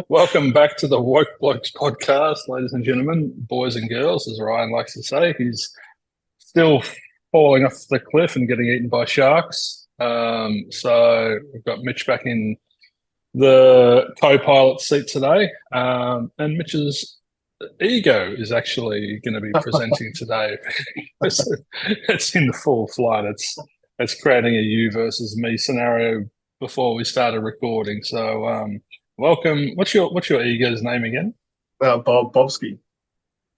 Welcome back to the Woke Blokes podcast, ladies and gentlemen, boys and girls, as Ryan likes to say. He's still falling off the cliff and getting eaten by sharks. So we've got Mitch back in the co-pilot seat today. And Mitch's ego is actually going to be presenting today. It's in the full flight. It's creating a you versus me scenario before we started recording. So welcome. What's your ego's name again? Bobski.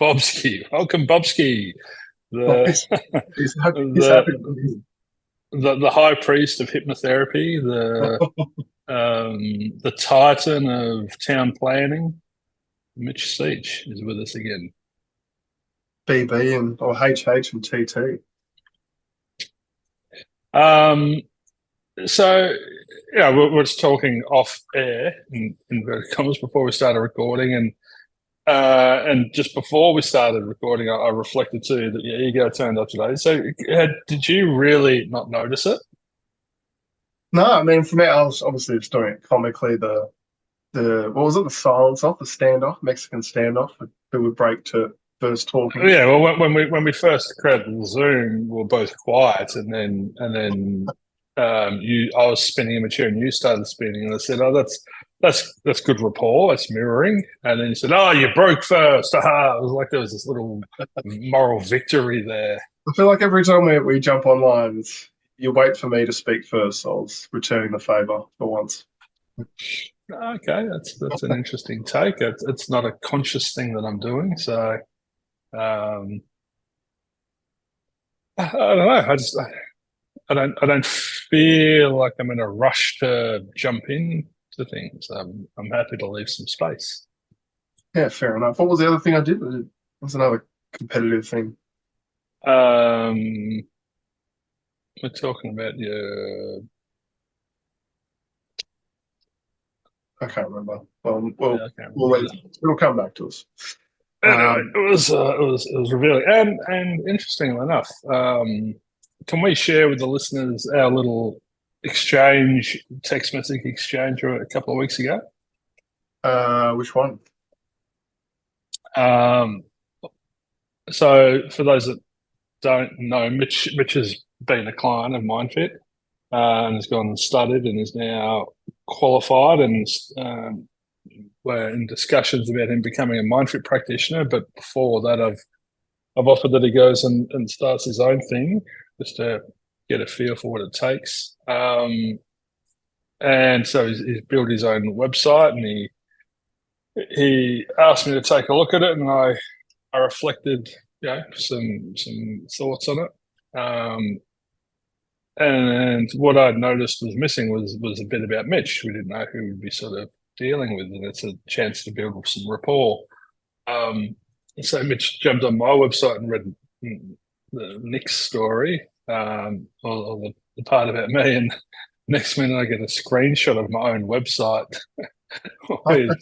Bobski. Welcome, Bobski. Well, The he's happy the to be the high priest of hypnotherapy, the titan of town planning. Mitch Seach is with us again. BB and or HH and TT. Um, so yeah, we're just talking off air in inverted commas before we started recording, and just before we started recording, I reflected too that your ego turned up today. So did you really not notice it? No, I mean for me, I was obviously just doing it comically. The what was it? The silence off, the standoff, Mexican standoff. Who would break to first talking. Yeah, well, when we first created the Zoom, we were both quiet, and then I was spinning in my chair, and you started spinning, and I said, "Oh, that's good rapport, that's mirroring." And then you said, "Oh, you broke first." Aha! It was like there was this little moral victory there. I feel like every time we jump online, you wait for me to speak first. So I was returning the favor for once. Okay, that's an interesting take. It's not a conscious thing that I'm doing, so um, I don't know. I don't feel like I'm in a rush to jump in to things. I'm happy to leave some space. Yeah, fair enough. What was the other thing I did? It was another competitive thing. Um, we're talking about your. I can't remember. Well, Yeah, well, I can't we'll remember wait. either. It'll come back to us. Anyway, Um, it was revealing and interestingly enough, can we share with the listeners our little exchange, text message exchange a couple of weeks ago? which one? Um, so for those that don't know, Mitch has been a client of Myndfit and has gone and studied and is now qualified, and we're in discussions about him becoming a Myndfit practitioner. But before that, I've offered that he goes and starts his own thing just to get a feel for what it takes. And so he's built his own website, and he asked me to take a look at it, and I reflected, some thoughts on it. And what I'd noticed was missing was a bit about Mitch. We didn't know who we'd be sort of dealing with, and it's a chance to build some rapport. So Mitch jumped on my website and read the Nick's story, or the part about me, and next minute I get a screenshot of my own website with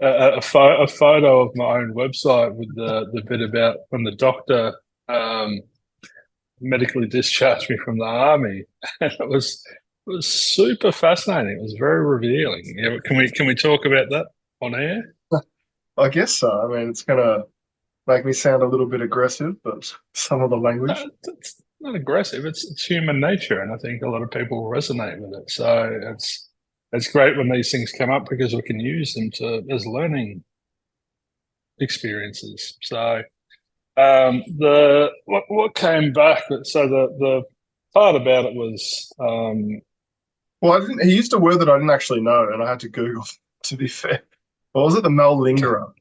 a photo of my own website with the bit about when the doctor um, medically discharged me from the army, and it was super fascinating. It was very revealing. Yeah, can we talk about that on air? I guess so. I mean, it's gonna make me sound a little bit aggressive, but some of the language. It's not aggressive. It's human nature, and I think a lot of people resonate with it. So it's great when these things come up because we can use them to as learning experiences. So the what came back. So the part about it was Well, I didn't. He used a word that I didn't actually know, and I had to Google. To be fair, what was it? The mallingerer.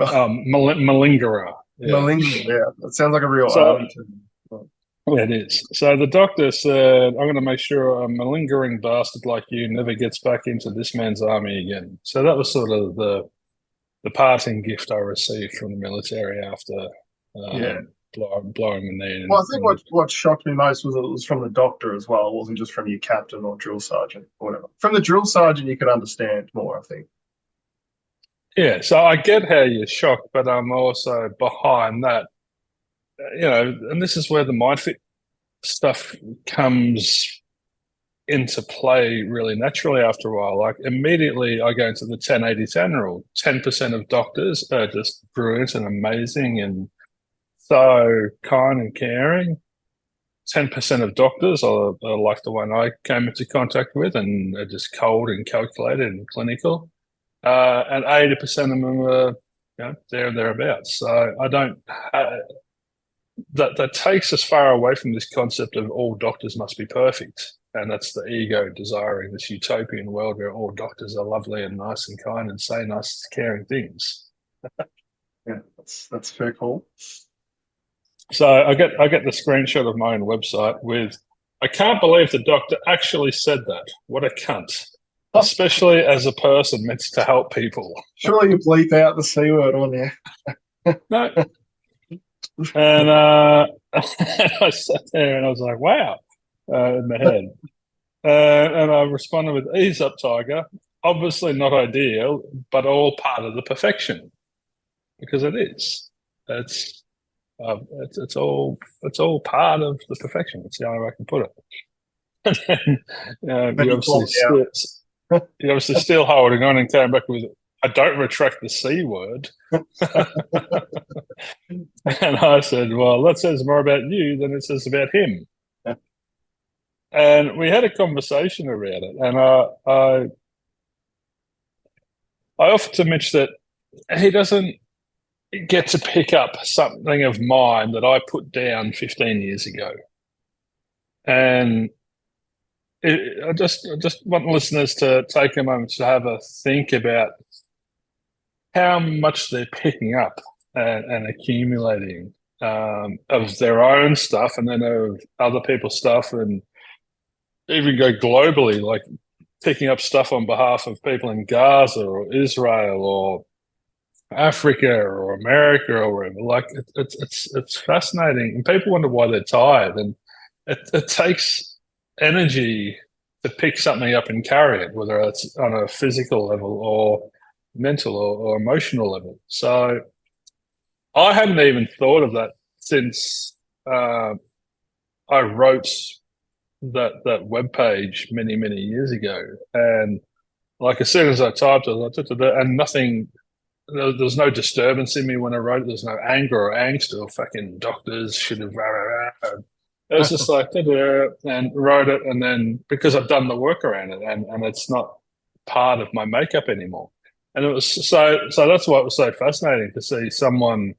malingerer. Yeah. Mallingerer. Yeah, that sounds like a real So army term. it is. So the doctor said, "I'm going to make sure a malingering bastard like you never gets back into this man's army again." So that was sort of the parting gift I received from the military after Yeah. blowing the knee. Well, I think what shocked me most was it was from the doctor as well. It wasn't just from your captain or drill sergeant or whatever. From the drill sergeant, you could understand more, I think. Yeah, so I get how you're shocked, but I'm also behind that, and this is where the Mindfit stuff comes into play really naturally after a while. Like immediately I go into the 10-80-10 rule. 10% of doctors are just brilliant and amazing and so kind and caring. 10% of doctors are like the one I came into contact with and are just cold and calculated and clinical. And 80% of them are, there and thereabouts. So I don't, that takes us far away from this concept of all doctors must be perfect. And that's the ego desiring this utopian world where all doctors are lovely and nice and kind and say nice, caring things. Yeah, that's fair call. So I get the screenshot of my own website with, I can't believe the doctor actually said that. What a cunt. Especially as a person meant to help people. Surely you bleep out the C word on there. No. And I sat there and I was like, wow, in my head. And I responded with, ease up, Tiger. Obviously not ideal, but all part of the perfection. Because it is. It's all part of the perfection. That's the only way I can put it. And then, you're obviously still holding on and came back with, I don't retract the C word. And I said, well, that says more about you than it says about him. And we had a conversation around it. And I offered to Mitch that he doesn't get to pick up something of mine that I put down 15 years ago. And I just want listeners to take a moment to have a think about how much they're picking up and accumulating of their own stuff and then of other people's stuff, and even go globally, like picking up stuff on behalf of people in Gaza or Israel or Africa or America or wherever. Like it's fascinating, and people wonder why they're tired, and it takes energy to pick something up and carry it, whether it's on a physical level or mental or emotional level. So I hadn't even thought of that since I wrote that webpage many years ago. And like as soon as I typed it, and nothing, there's no disturbance in me when I wrote it. There's no anger or angst or fucking doctors should have. It was just like, and wrote it. And then because I've done the work around it and it's not part of my makeup anymore. And it was so that's why it was so fascinating to see someone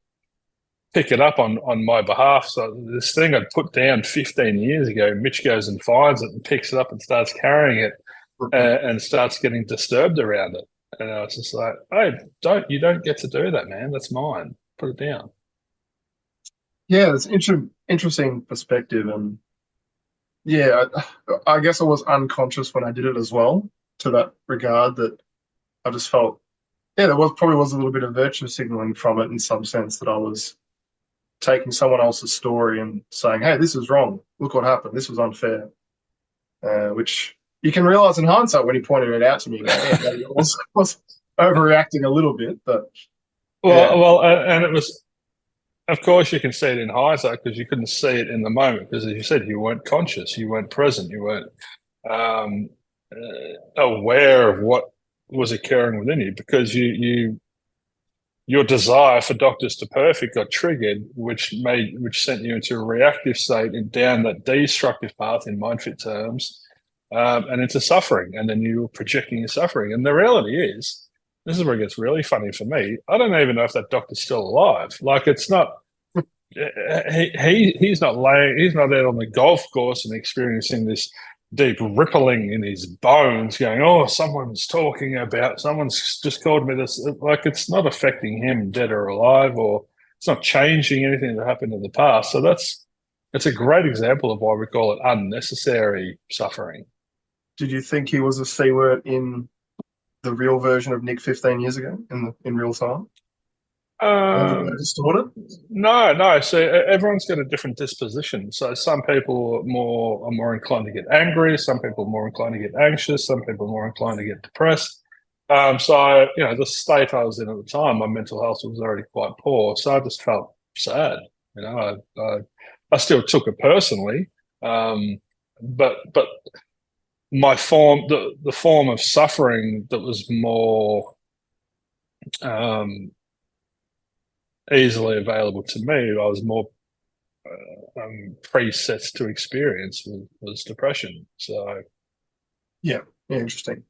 pick it up on my behalf. So this thing I'd put down 15 years ago, Mitch goes and finds it and picks it up and starts carrying it and starts getting disturbed around it. And I was just like, hey, you don't get to do that, man. That's mine. Put it down. Yeah, it's interesting perspective. And yeah, I guess I was unconscious when I did it as well, to that regard, that I just felt, yeah, there probably was a little bit of virtue signaling from it in some sense, that I was taking someone else's story and saying, hey, this is wrong. Look what happened. This was unfair. Which you can realize in hindsight when he pointed it out to me. Yeah, I was overreacting a little bit, but well, and it was, of course, you can see it in hindsight because you couldn't see it in the moment. Because as you said, you weren't conscious, you weren't present, you weren't aware of what was occurring within you, because your desire for doctors to perfect got triggered, which sent you into a reactive state and down that destructive path in Myndfit terms, and into suffering. And then you were projecting your suffering. And the reality is, this is where it gets really funny for me. I don't even know if that doctor's still alive. Like, it's not. He's not out on the golf course and experiencing this deep rippling in his bones, going, oh, someone's just called me this. Like, it's not affecting him, dead or alive, or it's not changing anything that happened in the past. So it's a great example of why we call it unnecessary suffering. Did you think he was a C word in the real version of Nick 15 years ago in real time? Distorted? No. So everyone's got a different disposition. So some people are more inclined to get angry. Some people are more inclined to get anxious. Some people are more inclined to get depressed. So the state I was in at the time, my mental health was already quite poor. So I just felt sad. I still took it personally, but my form, the form of suffering that was more easily available to me, I was more preset to experience was depression. So Yeah, interesting.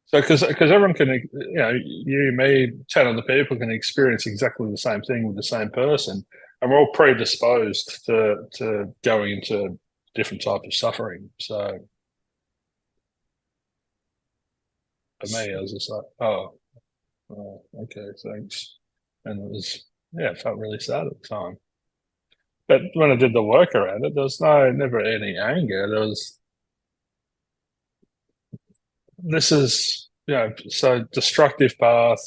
so because everyone can, you, me, 10 other people can experience exactly the same thing with the same person, and we're all predisposed to going into different type of suffering. So for me, I was just like, oh, okay, thanks. And it was, yeah, it felt really sad at the time. But when I did the work around it, there was never any anger. There was, this is, so destructive path,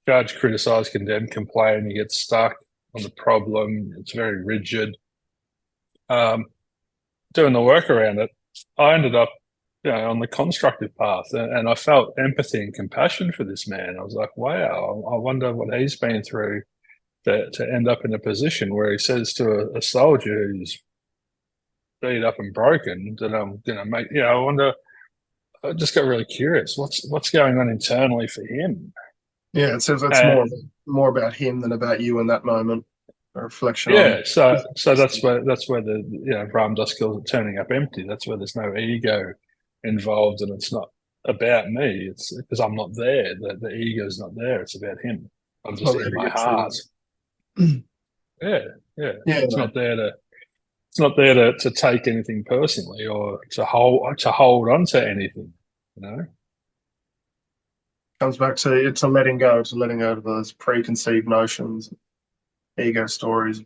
judge, criticize, condemn, complain, you get stuck on the problem. It's very rigid. Doing the work around it, I ended up, on the constructive path, and I felt empathy and compassion for this man. I was like, wow, I wonder what he's been through to end up in a position where he says to a soldier who's beat up and broken that I'm going to make. I wonder. I just got really curious. What's going on internally for him? Yeah, it says it's And more about him than about you in that moment. A reflection on. yeah, so that's where the Ram Dass calls it turning up empty. That's where there's no ego involved, and it's not about me. It's because I'm not there. The ego's not there. It's about him. I'm It's just not there in to my get heart. triggered. Yeah, yeah. Yeah, It's not there to. It's not there to take anything personally or to hold on to anything. You know. comes back to letting go, to letting go of those preconceived notions, ego stories,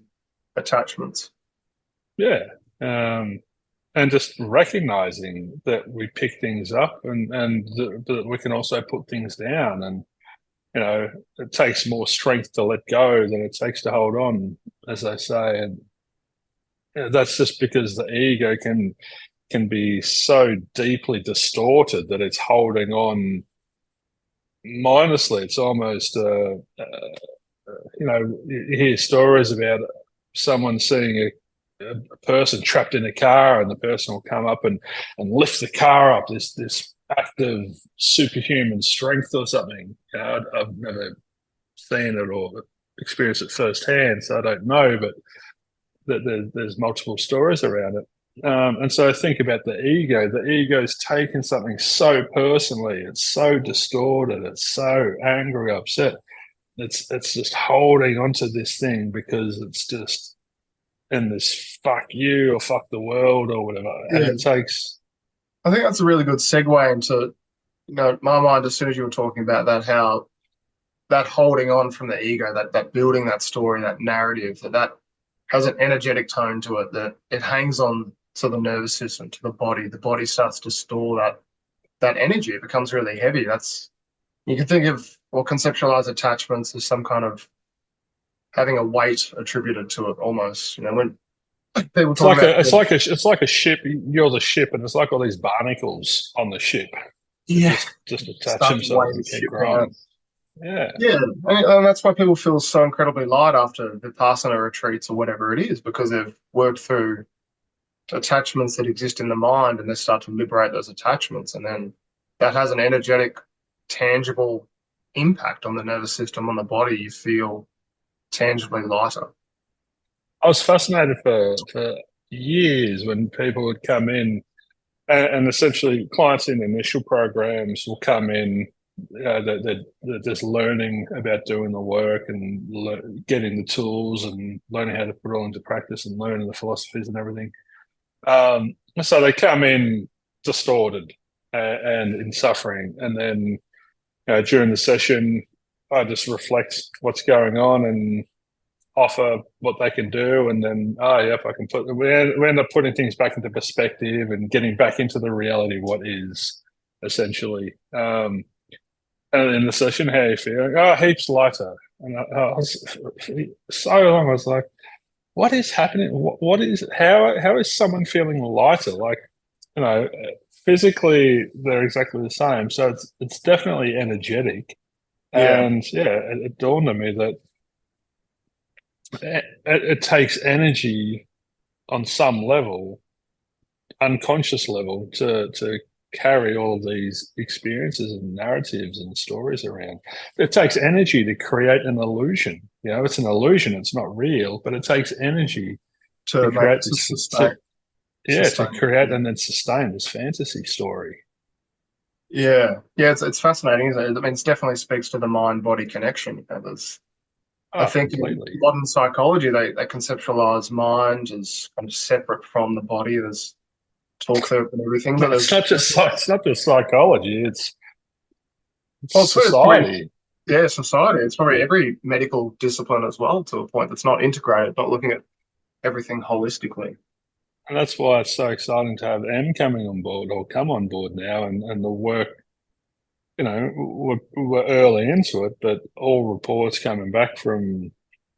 attachments. Yeah. And just recognizing that we pick things up and that we can also put things down, and it takes more strength to let go than it takes to hold on, as they say. And that's just because the ego can be so deeply distorted that it's holding on mindlessly. It's almost you hear stories about someone seeing a person trapped in a car, and the person will come up and lift the car up. This act of superhuman strength or something. I've never seen it or experienced it firsthand, so I don't know. But there's multiple stories around it. And so I think about the ego. The ego's taken something so personally. It's so distorted. It's so angry, upset. It's just holding onto this thing because it's just in this fuck you or fuck the world or whatever. And Yeah, it takes. I think that's a really good segue into, my mind as soon as you were talking about that, how that holding on from the ego, that building that story, that narrative, that has an energetic tone to it, that it hangs on to the nervous system, to the body. The body starts to store that energy. It becomes really heavy. That's, you can think of or conceptualize attachments as some kind of having a weight attributed to it almost. When people It's talk like about, a ship. You're the ship, and it's like all these barnacles on the ship that yeah, just attach start to weigh themselves the and keep ship down. growing. Yeah, Yeah, and that's why people feel so incredibly light after Vipassana retreats or whatever it is, because they've worked through attachments that exist in the mind and they start to liberate those attachments. And then that has an energetic, tangible impact on the nervous system, on the body. You feel tangibly lighter. I was fascinated for years when people would come in, and essentially clients in initial programs will come in. They're just learning about doing the work and getting the tools and learning how to put it all into practice and learning the philosophies and everything. So they come in distorted and in suffering, and then during the session, I just reflect what's going on and offer what they can do, and then if I can we end up putting things back into perspective and getting back into the reality of what is essentially. And in the session, how are you feeling? Oh, heaps lighter. And I was so long. I was like, what is happening? What is how is someone feeling lighter? Like, you know, physically they're exactly the same. So it's definitely energetic. Yeah, And yeah, it dawned on me that it takes energy on some level, unconscious level, to carry all of these experiences and narratives and stories around. It takes energy to create an illusion. It's an illusion. It's not real, but it takes energy to to make create it this, to sustain. create and then sustain this fantasy story. Yeah, it's fascinating, isn't it? I mean, it definitely speaks to the mind-body connection. I Oh, think in completely. modern psychology, they conceptualize mind as kind of separate from the body. There's talk therapy and everything, but It's there's not just it's not just psychology. It's well, it's probably society. yeah, society. It's probably every medical discipline as well to a point that's not integrated, not looking at everything holistically. And that's why it's so exciting to have M coming on board or come on board now, and the work. We're early into it, but all reports coming back from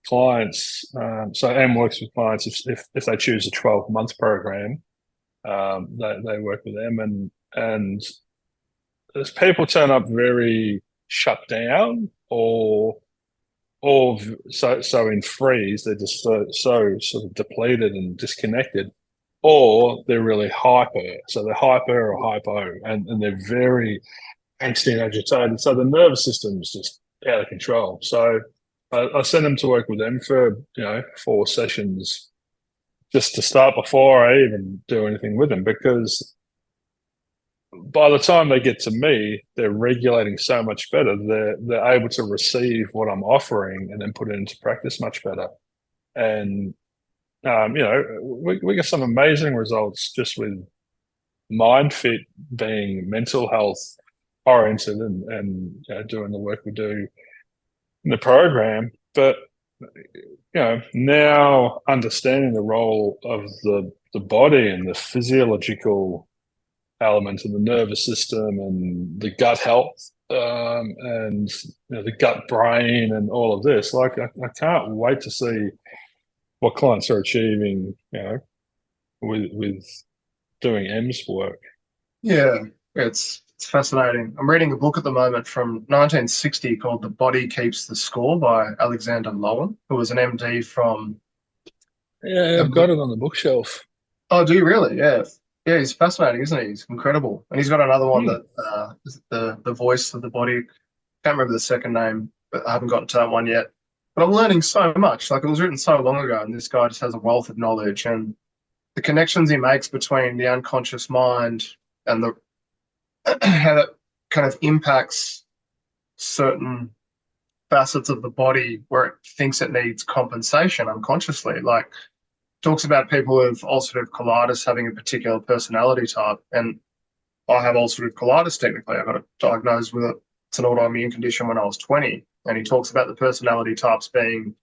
clients. So M works with clients if they choose a 12-month program, they work with them, and as people turn up very shut down or so in freeze, they're just so sort of depleted and disconnected, or they're really hyper. So they're hyper or hypo, and they're very angsty and agitated. So the nervous system is just out of control. So I send them to work with them for 4 sessions just to start before I even do anything with them, because by the time they get to me, they're regulating so much better. They're able to receive what I'm offering and then put it into practice much better. And we get some amazing results just with Myndfit being mental health oriented and doing the work we do in the program. But now understanding the role of the body and the physiological element of the nervous system and the gut health, and the gut brain and all of this. Like I can't wait to see what clients are achieving, with doing M's work. Yeah, it's fascinating. I'm reading a book at the moment from 1960 called "The Body Keeps the Score" by Alexander Lowen, who was an MD from. Yeah, I've got it on the bookshelf. Oh, do you really? Yeah, yeah. He's fascinating, isn't he? He's incredible, and he's got another one Hmm. that is it the voice of the body. Can't remember the second name, but I haven't gotten to that one yet. But I'm learning so much. Like it was written so long ago, and this guy just has a wealth of knowledge and the connections he makes between the unconscious mind and the how that kind of impacts certain facets of the body where it thinks it needs compensation unconsciously. Like talks about people with ulcerative colitis having a particular personality type. And I have ulcerative colitis technically. I got it diagnosed with it. It's an autoimmune condition when I was 20. And he talks about the personality types being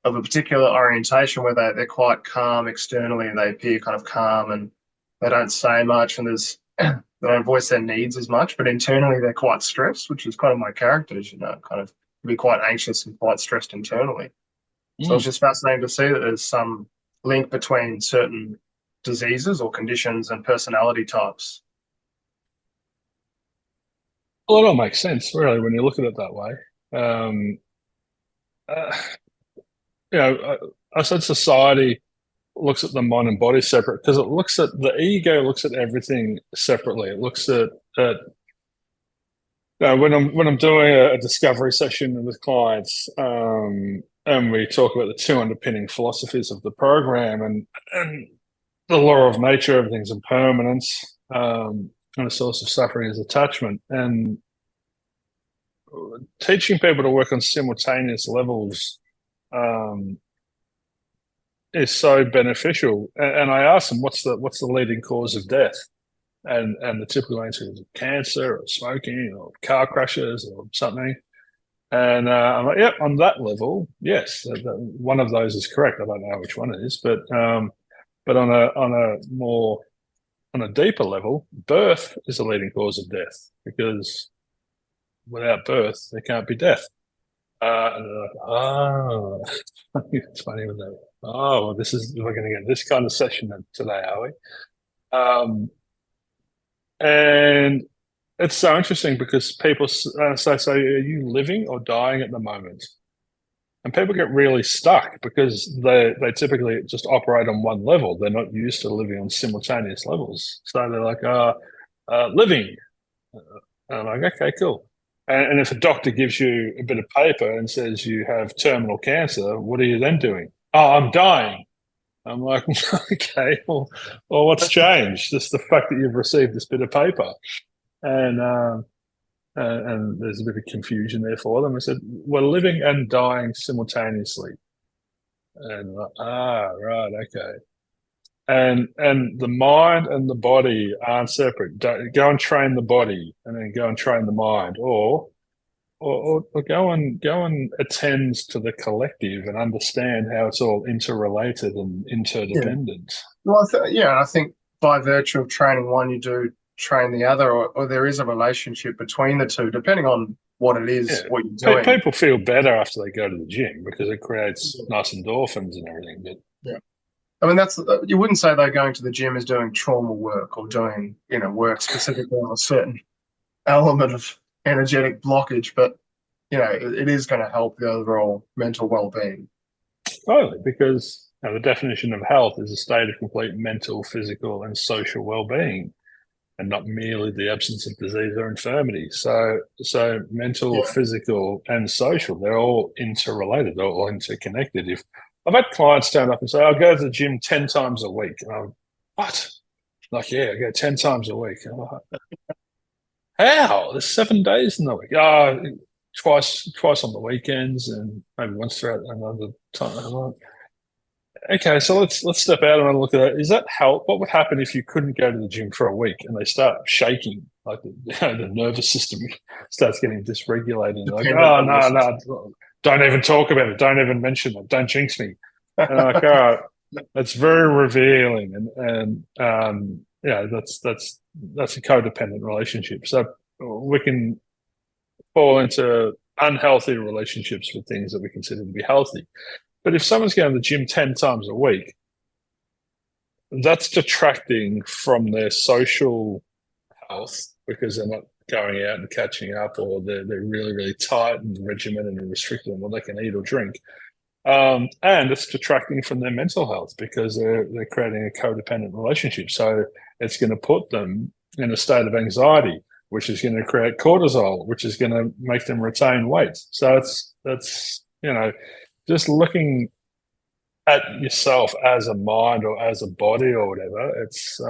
of a particular orientation where they're quite calm externally and they appear kind of calm and they don't say much and they don't voice their needs as much, but internally they're quite stressed, which is kind of my characters, kind of be quite anxious and quite stressed internally. So it's Mm. just fascinating to see that there's some link between certain diseases or conditions and personality types. Well, it all makes sense, really, when you look at it that way. Um, uh, I said society looks at the mind and body separate because it looks at the ego looks at everything separately. It looks at when I'm doing a discovery session with clients, and we talk about the 2 underpinning philosophies of the program and the law of nature, everything's impermanence, and the source of suffering is attachment. And teaching people to work on simultaneous levels, um, is so beneficial. And I asked them, what's the leading cause of death? And the typical answer is cancer or smoking or car crashes or something. And I'm like, yep, on that level, yes, one of those is correct. I don't know which one it is, but on a deeper level, birth is the leading cause of death, because without birth there can't be death. And they're like, oh, it's funny when they, oh, well, we're going to get this kind of session today, are we? And it's so interesting because people say, so are you living or dying at the moment? And people get really stuck because they typically just operate on one level. They're not used to living on simultaneous levels. So they're like, living. And I'm like, okay, cool. And if a doctor gives you a bit of paper and says you have terminal cancer, what are you then doing? Oh, I'm dying. I'm like, okay, well, what's changed? Just the fact that you've received this bit of paper, and and there's a bit of confusion there for them. I said, we're living and dying simultaneously, and right, okay. And the mind and the body aren't separate. Go and train the body, and then go and train the mind, or go and attend to the collective and understand how it's all interrelated and Yeah. interdependent. Well, I think by virtue of training one, you do train the other, or there is a relationship between the two, depending on what it is, Yeah, what you're doing. people feel better after they go to the gym because it creates nice endorphins and everything. But Yeah. I mean, that's you wouldn't say they're going to the gym is doing trauma work or doing, work specifically on a certain element of energetic blockage, but it is going to help the overall mental well-being. totally, because the definition of health is a state of complete mental, physical, and social well-being, and not merely the absence of disease or infirmity. So mental, Yeah. physical, and social—they're all interrelated. They're all interconnected. If I've had clients stand up and say, "I'll go to the gym 10 times a week," and I'm, what? Like, yeah, I go 10 times a week. I'm like, how? There's 7 days in the week. Twice on the weekends, and maybe once throughout another time. I'm like, okay, so let's step out and look at that. Is that help? What would happen if you couldn't go to the gym for a week and they start shaking, like the nervous system starts getting dysregulated? Like, Dependent oh on the system. no, don't even talk about it. Don't even mention it. Don't jinx me. And I'm like, all right, that's very revealing, and that's a codependent relationship. So we can fall into unhealthy relationships with things that we consider to be healthy. But if someone's going to the gym 10 times a week, that's detracting from their social health because they're not going out and catching up, or they're really, really tight and regimented and restricted on what they can eat or drink. And it's detracting from their mental health because they're creating a codependent relationship. So it's going to put them in a state of anxiety, which is going to create cortisol, which is going to make them retain weight. So that's just looking at yourself as a mind or as a body or whatever. It's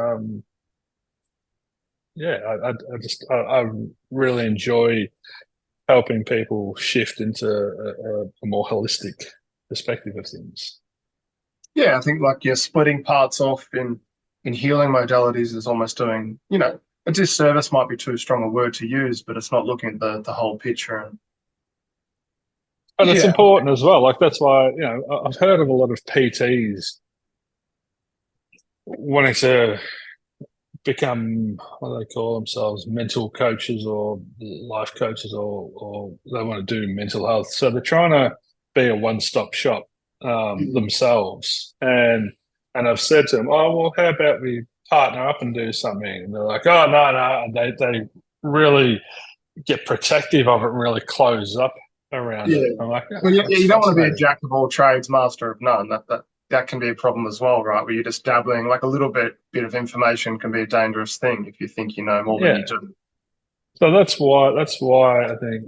I really enjoy helping people shift into a more holistic perspective of things. Yeah, I think like you're splitting parts off in healing modalities is almost doing, a disservice might be too strong a word to use, but it's not looking at the whole picture. And And it's yeah, important as well. Like, that's why, I've heard of a lot of PTs wanting to become, what do they call themselves, mental coaches or life coaches, or they want to do mental health. So they're trying to be a one-stop shop themselves. And I've said to them, oh, well, how about we partner up and do something? And they're like, oh, no. They really get protective of it and really close up around yeah. it. I'm like, Well, that's you don't want to be a fascinating. jack of all trades, master of none. That can be a problem as well, right? Where you're just dabbling, like a little bit of information can be a dangerous thing if you think you know more than Yeah. you do. So that's why I think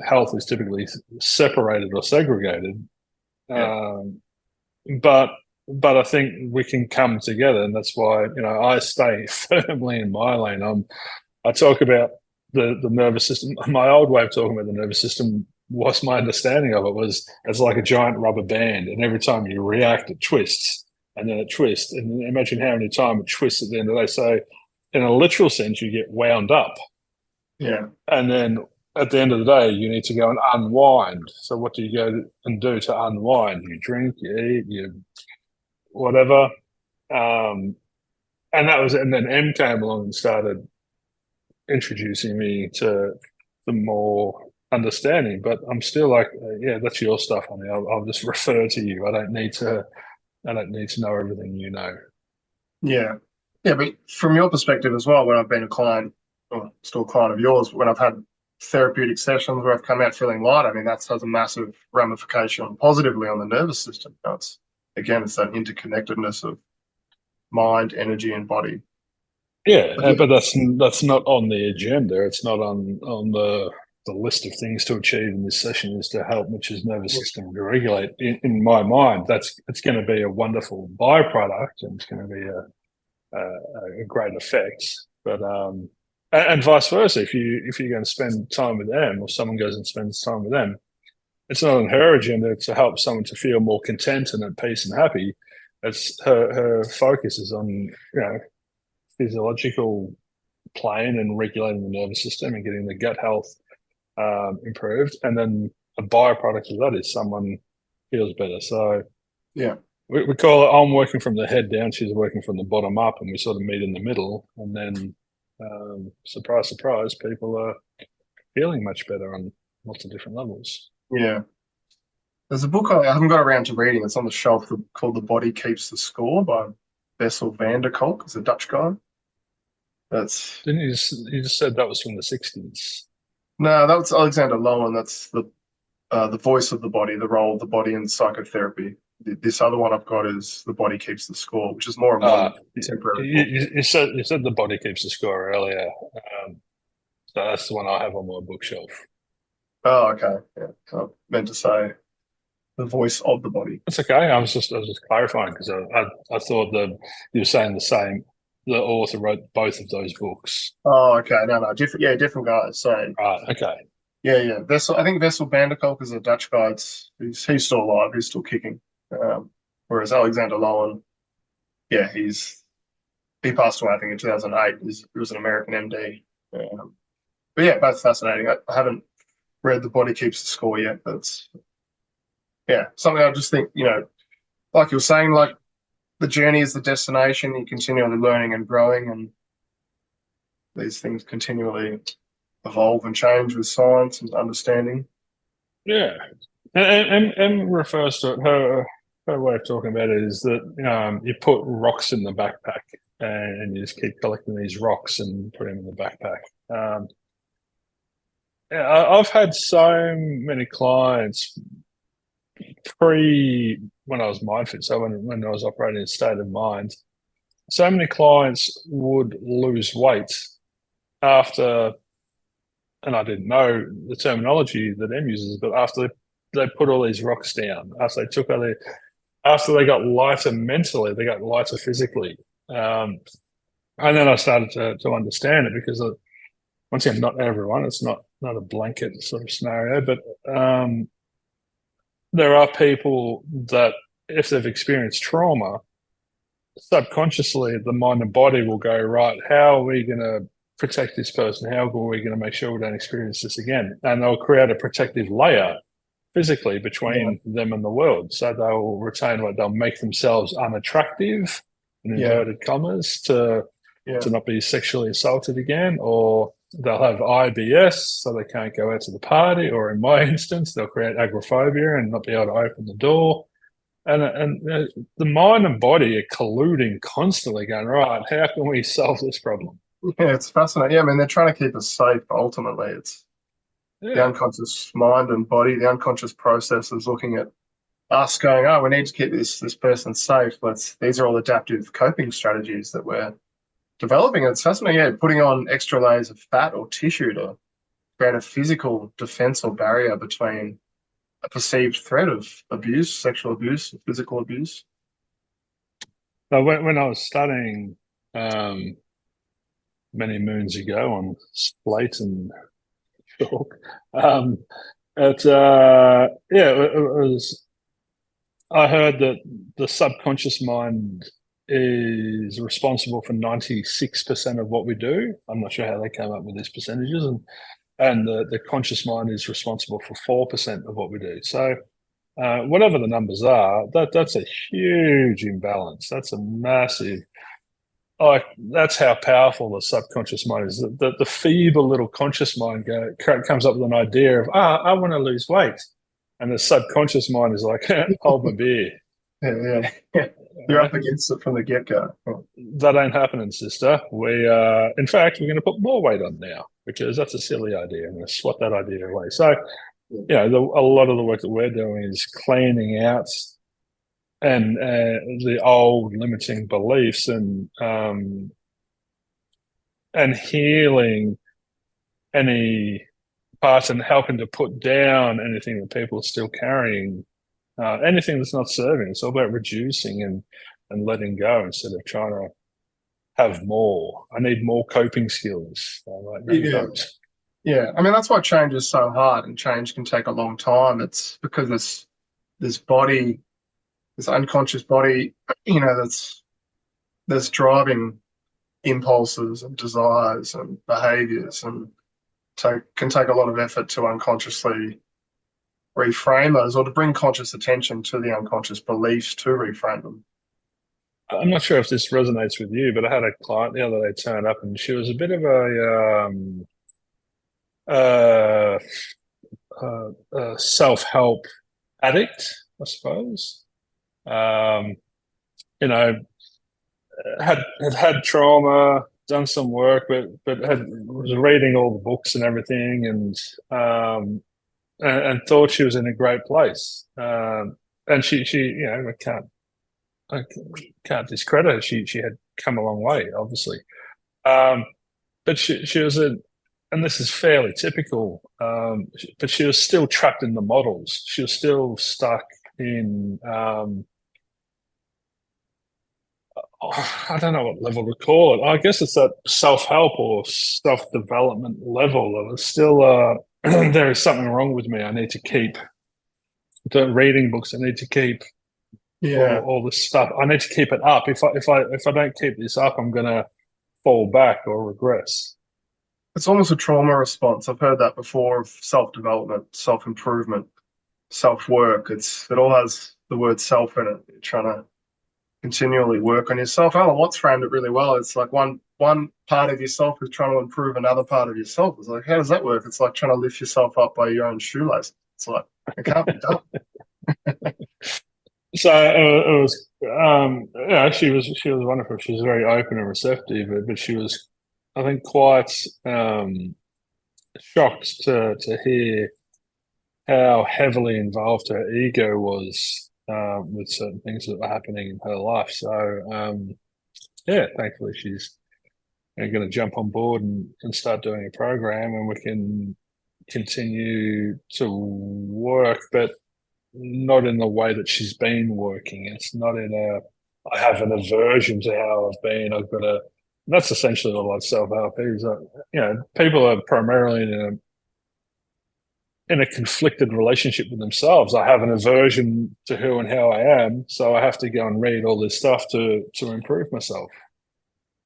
health is typically separated or segregated. Yeah. Um, but I think we can come together, and that's why I stay firmly in my lane. I talk about the nervous system. My old way of talking about the nervous system, was my understanding of it, was as like a giant rubber band, and every time you react, it twists, and then it twists, and imagine how many times it twists at the end of the day. So, in a literal sense, you get wound up, Yeah. and then at the end of the day, you need to go and unwind. So, what do you go and do to unwind? You drink, you eat, you whatever. And then M came along and started introducing me to the more understanding. But I'm still like, yeah, that's your stuff, honey. I'll just refer to you. I don't need to. I don't need to know everything you know. Yeah. Yeah. But from your perspective as well, when I've been a client, or still a client of yours, when I've had therapeutic sessions where I've come out feeling light, I mean, that has a massive ramification positively on the nervous system. It's that interconnectedness of mind, energy, and body. Yeah, but that's not on the agenda. It's not on the list of things to achieve in this session is to help Mitch's nervous system to regulate. In my mind, it's going to be a wonderful byproduct, and it's going to be a great effect. But and vice versa, if you're going to spend time with them, or someone goes and spends time with them, it's not on her agenda to help someone to feel more content and at peace and happy. It's her focus is on physiological plane and regulating the nervous system and getting the gut health improved, and then a byproduct of that is someone feels better. So yeah, we call it I'm working from the head down, she's working from the bottom up, and we sort of meet in the middle, and then surprise, surprise, people are feeling much better on lots of different levels. yeah. There's a book I haven't got around to reading. It's on the shelf called "The Body Keeps the Score" by Bessel van der Kolk. It's a Dutch guy. That's Didn't you just said that was from the 60s? no, that's Alexander Lowen. That's the voice of the body, the role of the body in psychotherapy. This other one I've got is "The Body Keeps the Score," which is more a modern contemporary book. You said the body keeps the score earlier. So that's the one I have on my bookshelf. Oh, okay. Yeah, I meant to say the voice of the body. That's okay. I was just clarifying because I thought that you were saying the same. The author wrote both of those books. Oh, okay. No, different. Yeah, different guys. So Right. Okay. yeah. I think Bessel van der Kolk is a Dutch guy. He's still alive. He's still kicking. Whereas Alexander Lowen, yeah, he passed away I think in 2008. He was an American MD. But yeah, both fascinating. I haven't read "The Body Keeps the Score" yet. But yeah, something I just think, like you were saying, like the journey is the destination. You're continually learning and growing, and these things continually evolve and change with science and understanding. Yeah, and refers to her way of talking about it is that you put rocks in the backpack and you just keep collecting these rocks and put them in the backpack. Yeah, I've had so many clients when I was Myndfit, so when I was operating in state of mind, so many clients would lose weight after, and I didn't know the terminology that M uses, but after they put all these rocks down, after they got lighter mentally, they got lighter physically. And then I started to understand it because once again, not everyone, it's not a blanket sort of scenario, but there are people that if they've experienced trauma, subconsciously the mind and body will go, right, how are we going to protect this person? How are we going to make sure we don't experience this again? And they'll create a protective layer physically between them and the world. So they'll retain they'll make themselves unattractive, in inverted commas, to not be sexually assaulted again, or they'll have IBS, so they can't go out to the party, or in my instance, they'll create agoraphobia and not be able to open the door. And the mind and body are colluding constantly, going, right, how can we solve this problem? Yeah, it's fascinating. Yeah, I mean, they're trying to keep us safe, but ultimately it's the unconscious mind and body, the unconscious process is looking at us going, oh, we need to keep this person safe. These are all adaptive coping strategies that we're developing. It's fascinating, yeah, putting on extra layers of fat or tissue to create a physical defense or barrier between a perceived threat of abuse, sexual abuse, physical abuse. So when I was studying many moons ago on slate and chalk, it was. I heard that the subconscious mind is responsible for 96% of what we do. I'm not sure how they came up with these percentages, and the conscious mind is responsible for 4% of what we do. So whatever the numbers are, that's a huge imbalance. That's a massive. That's how powerful the subconscious mind is. The feeble little conscious mind comes up with an idea of, I want to lose weight, and the subconscious mind is like, hold my beer. Yeah. You're up against it from the get-go. That ain't happening, sister. In fact, we're going to put more weight on now because that's a silly idea. I'm going to swat that idea away. So, a lot of the work that we're doing is cleaning out and the old limiting beliefs and and healing any parts and helping to put down anything that people are still carrying, anything that's not serving. It's all about reducing and letting go instead of trying to have more. I need more coping skills. I'm like, no, you Yeah. don't. Yeah. I mean, that's why change is so hard, and change can take a long time. It's because this body, this unconscious body, that's driving impulses and desires and behaviors, and can take a lot of effort to unconsciously reframe those, or to bring conscious attention to the unconscious beliefs to reframe them. I'm not sure if this resonates with you, but I had a client the other day turn up, and she was a bit of uh, a self-help addict, I suppose. Um, you know, had trauma, done some work, but was reading all the books and everything, and thought she was in a great place. And she I can't discredit her. She had come a long way, obviously. Um, but she was and this is fairly typical. But she was still trapped in the models. She was still stuck in. I don't know what level to call it. I guess it's that self-help or self-development level. It's still there is something wrong with me. I need to keep reading books. I need to keep Yeah. all this stuff. I need to keep it up. If I don't keep this up, I'm gonna fall back or regress. It's almost a trauma response. I've heard that before, of self-development, self-improvement, self-work. It all has the word self in it. You're trying to continually work on yourself. Alan Watts framed it really well. It's like one part of yourself is trying to improve another part of yourself. It's like, how does that work? It's like trying to lift yourself up by your own shoelace. It's like, it can't be done. So it was, she was wonderful. She was very open and receptive, but she was, I think, quite shocked to hear how heavily involved her ego was with certain things that were happening in her life. So yeah, thankfully she's going to jump on board and start doing a program, and we can continue to work, but not in the way that she's been working. It's not in I have an aversion to how I've been. I've got a. That's essentially what like self-help is. People are primarily in a conflicted relationship with themselves. I have an aversion to who and how I am, so I have to go and read all this stuff to improve myself.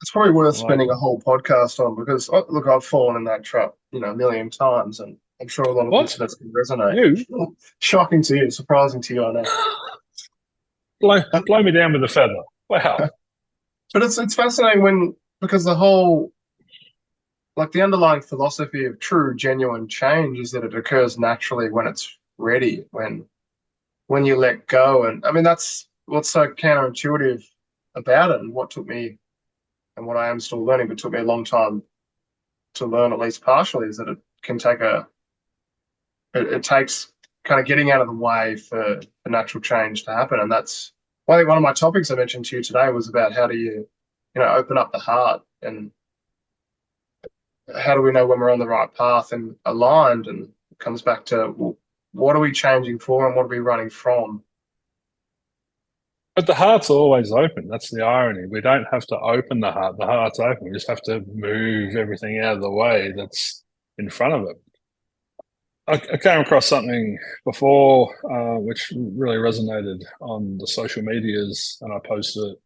It's probably worth Like, spending a whole podcast on, because look, I've fallen in that trap, a million times, and I'm sure a lot of what? listeners can resonate. You? Shocking to you, surprising to you, I know. Blow me down with a feather. Wow. But it's fascinating because the whole, like, the underlying philosophy of true genuine change is that it occurs naturally when it's ready, when you let go. And I mean, that's what's so counterintuitive about it, and what took me, and what I am still learning, but took me a long time to learn, at least partially, is that it can take it takes kind of getting out of the way for natural change to happen. And that's, I think, one of my topics I mentioned to you today was about how do you open up the heart, and how do we know when we're on the right path and aligned. And it comes back to, well, what are we changing for, and what are we running from? But the heart's always open. That's the irony. We don't have to open the heart. The heart's open. We just have to move everything out of the way that's in front of it. I came across something before which really resonated on the social medias, and I posted it.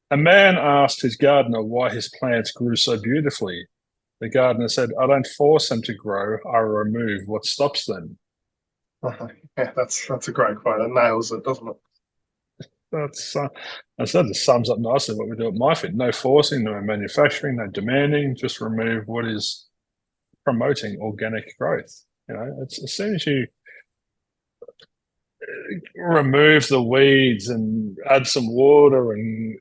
A man asked his gardener why his plants grew so beautifully. The gardener said, "I don't force them to grow. I remove what stops them." Yeah, that's a great quote. It nails it, doesn't it? That's I said this sums up nicely what we do at Myndfit. No forcing, no manufacturing, no demanding. Just remove what is promoting organic growth. It's as soon as you remove the weeds and add some water and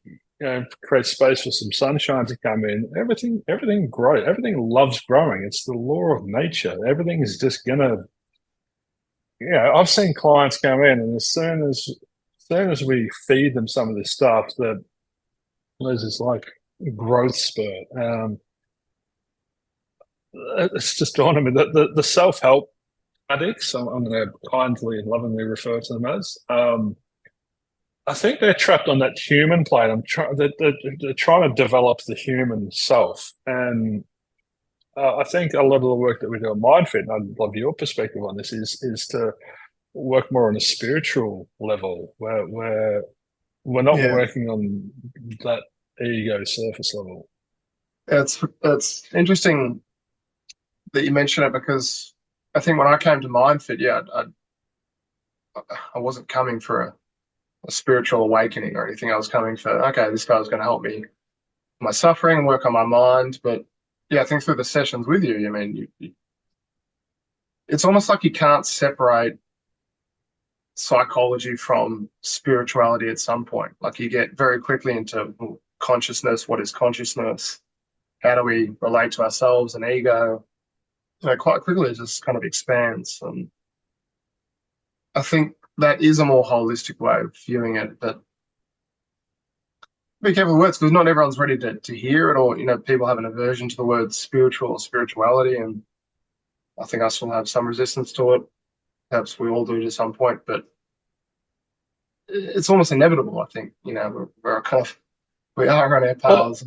create space for some sunshine to come in, everything grows. Everything loves growing. It's the law of nature. Everything is just gonna. I've seen clients come in, and as soon as we feed them some of this stuff, that Liz is like, growth spurt. It's just dawned on me that the self-help addicts, I'm going to kindly and lovingly refer to them as, I think they're trapped on that human plane. They're trying to develop the human self. And I think a lot of the work that we do at Myndfit, and I'd love your perspective on this, is to work more on a spiritual level where we're not Yeah, working on that ego surface level. it's interesting that you mention it, because I think when I came to Mindfit, yeah, I wasn't coming for a spiritual awakening or anything. I was coming for, okay, this guy's going to help me with my suffering and work on my mind. But yeah, I think through the sessions with you, I mean, it's almost like you can't separate psychology from spirituality at some point. Like you get very quickly into consciousness. What is consciousness? How do we relate to ourselves and ego? Quite quickly it just kind of expands. And I think that is a more holistic way of viewing it. But be careful with words, because not everyone's ready to hear it, or people have an aversion to the word spiritual or spirituality, and I think I still have some resistance to it. Perhaps we all do to some point, but it's almost inevitable. I think we're kind of we are on our Well, paths.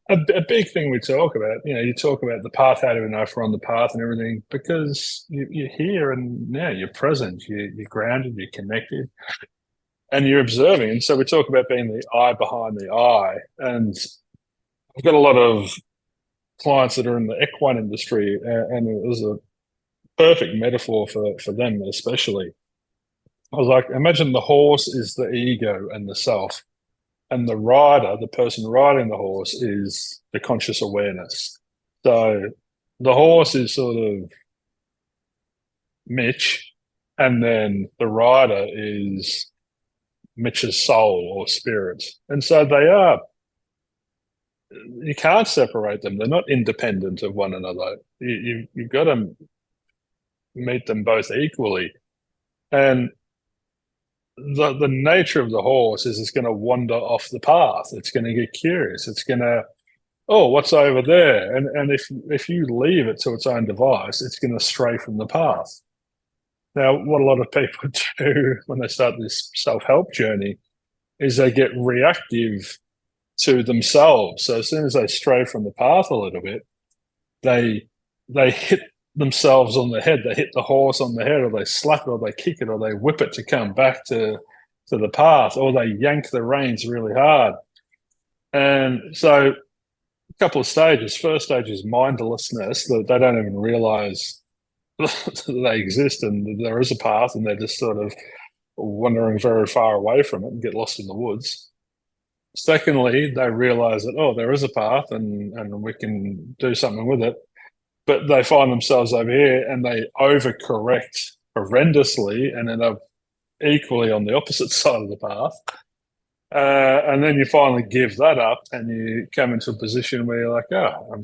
a big thing we talk about, you talk about the path, how do we know if we're on the path and everything, because you're here and now you're present, you're grounded, you're connected, and you're observing. And so we talk about being the eye behind the eye. And I've got a lot of clients that are in the equine industry, and it was a perfect metaphor for them, especially. I was like, imagine the horse is the ego and the self, and the rider, the person riding the horse, is the conscious awareness. So the horse is sort of Mitch, and then the rider is Mitch's soul or spirit. And so they are, you can't separate them. They're not independent of one another. You've got to meet them both equally. And the nature of the horse is it's going to wander off the path. It's going to get curious. It's going to, oh, what's over there? And if you leave it to its own device, it's going to stray from the path. Now, what a lot of people do when they start this self-help journey is they get reactive to themselves. So as soon as they stray from the path a little bit, they hit themselves on the head. They hit the horse on the head, or they slap it, or they kick it, or they whip it to come back to the path, or they yank the reins really hard. And so a couple of stages. First stage is mindlessness, that they don't even realize that they exist and there is a path, and they're just sort of wandering very far away from it and get lost in the woods. Secondly, they realize that, oh, there is a path and we can do something with it. But they find themselves over here and they overcorrect horrendously and end up equally on the opposite side of the path. And then you finally give that up and you come into a position where you're like, oh,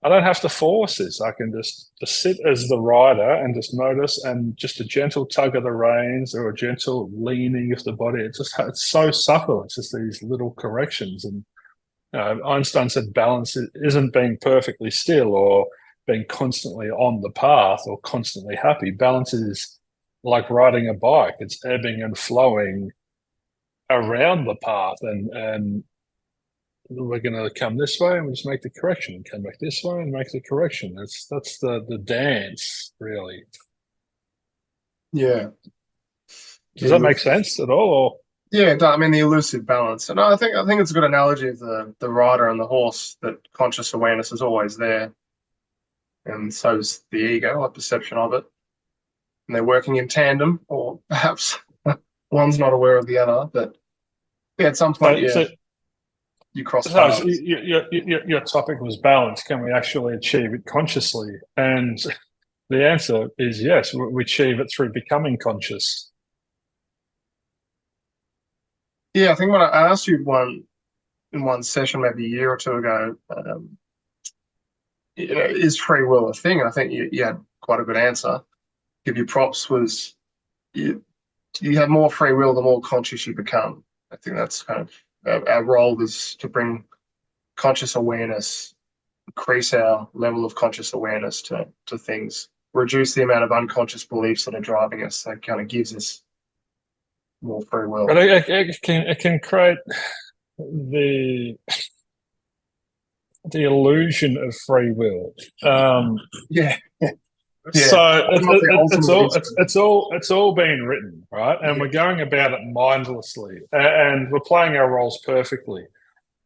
I don't have to force this. I can just sit as the rider and just notice, and just a gentle tug of the reins or a gentle leaning of the body. It's so subtle. It's just these little corrections. And Einstein said balance isn't being perfectly still or being constantly on the path or constantly happy. Balance is like riding a bike. It's ebbing and flowing around the path, and we're going to come this way and we just make the correction, and come back this way and make the correction. That's the dance, really. Yeah. Does that make sense at all? Or? Yeah, I mean the elusive balance, and I think it's a good analogy of the rider and the horse. That conscious awareness is always there, and so is the ego, our perception of it. And they're working in tandem, or perhaps one's not aware of the other. But yeah, at some point, you cross paths. Your topic was balance. Can we actually achieve it consciously? And the answer is yes. We achieve it through becoming conscious. Yeah, I think when I asked you in one session, maybe a year or two ago, is free will a thing? And I think you had quite a good answer. Give you props, was you have more free will the more conscious you become. I think that's kind of our role is to bring conscious awareness, increase our level of conscious awareness to things, reduce the amount of unconscious beliefs that are driving us. That kind of gives us more free will. But it can create the illusion of free will. Yeah. So it's all being written, right? And Yeah. we're going about it mindlessly, and we're playing our roles perfectly.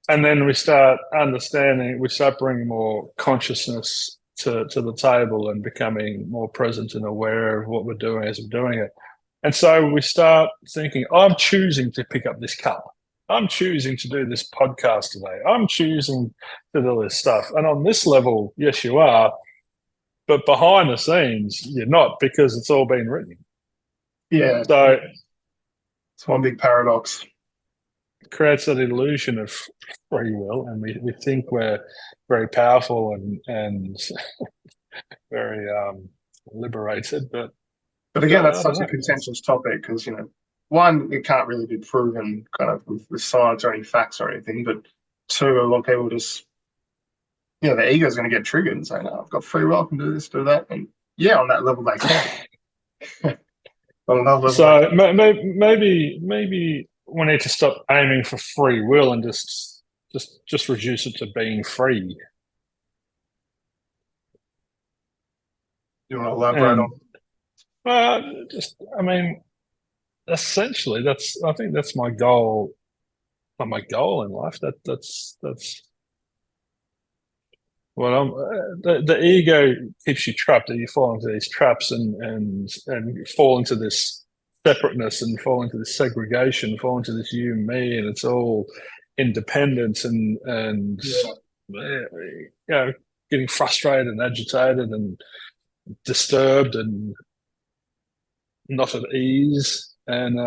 And then we start understanding, we start bringing more consciousness to the table and becoming more present and aware of what we're doing as we're doing it. And so we start thinking, I'm choosing to pick up this cup. I'm choosing to do this podcast today. I'm choosing to do this stuff. And on this level, yes, you are. But behind the scenes, you're not, because it's all been written. Yeah. So it's one big paradox. It creates that illusion of free will, and we think we're very powerful and very liberated. But again, that's such a contentious topic because, one, it can't really be proven kind of with science or any facts or anything. But two, a lot of people just, their ego is going to get triggered and say, no, I've got free will, I can do this, do that. And yeah, on that level, they can. On another level, so maybe we need to stop aiming for free will and just reduce it to being free. You want to elaborate on? Essentially, I think that's my goal. Not my goal in life. That's well, the ego keeps you trapped, and you fall into these traps and fall into this separateness and fall into this segregation, fall into this you and me, and it's all independence and getting frustrated and agitated and disturbed and not at ease. And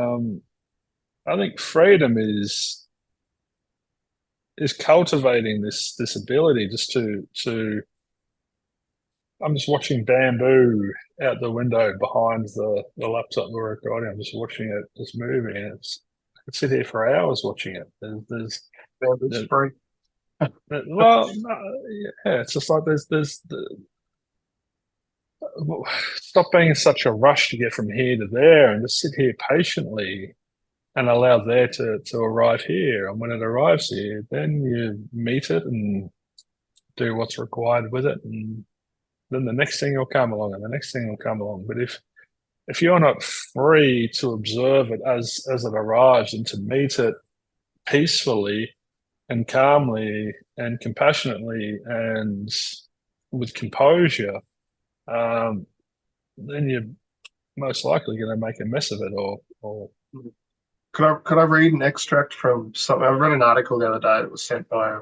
I think freedom is cultivating this ability just to I'm just watching bamboo out the window behind the laptop we're recording. I'm just watching it just moving, and I could sit here for hours watching it. There's free. Well, yeah, it's just like stop being in such a rush to get from here to there, and just sit here patiently and allow there to arrive here. And when it arrives here, then you meet it and do what's required with it. And then the next thing will come along and the next thing will come along. But if you're not free to observe it as it arrives and to meet it peacefully and calmly and compassionately and with composure, then you're most likely going to make a mess of it or Could I read an extract from something? I read an article the other day that was sent by